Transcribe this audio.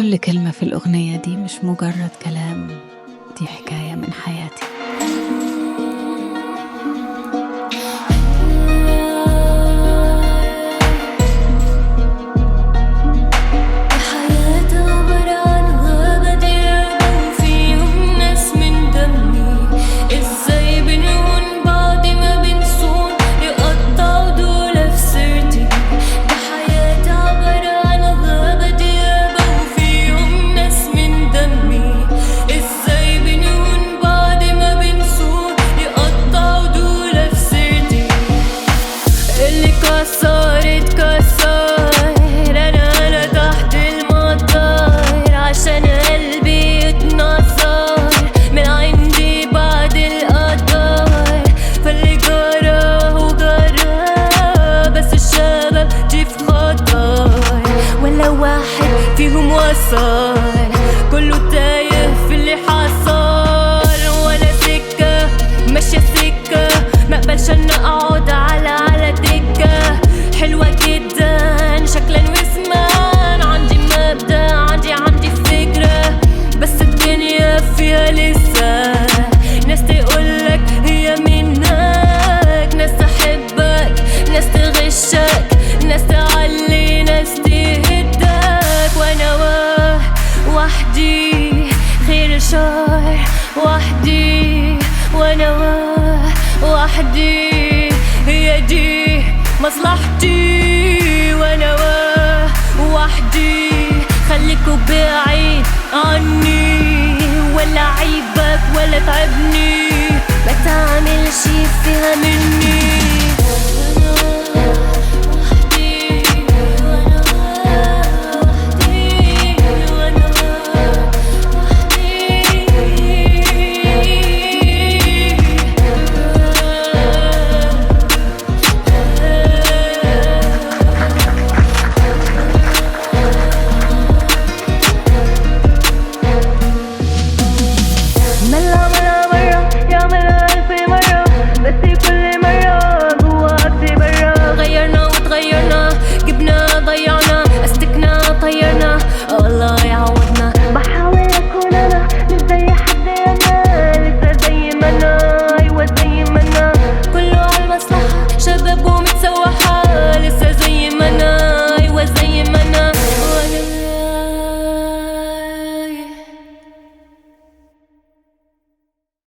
كل كلمة في الأغنية دي مش مجرد كلام، دي حكاية من حياتي. واحد فيهم وصل كله تايه في اللي حصل، وانا سكة ماشية سكة مقبلش ان اقعد على دكة. حلوة جدا شكلا واسمان، عندي مبدأ عندي فكرة، بس الدنيا فيها لسه ناس تقولك هي منك، ناس تحبك ناس تغشك ناس تعلي ناس وحدي خير الشر وحدي، وانا وحدي هي دي مصلحتي، وانا وحدي خليكوا بعيد عني، ولا عيبك ولا تعبني، ما تعملش فيها مني.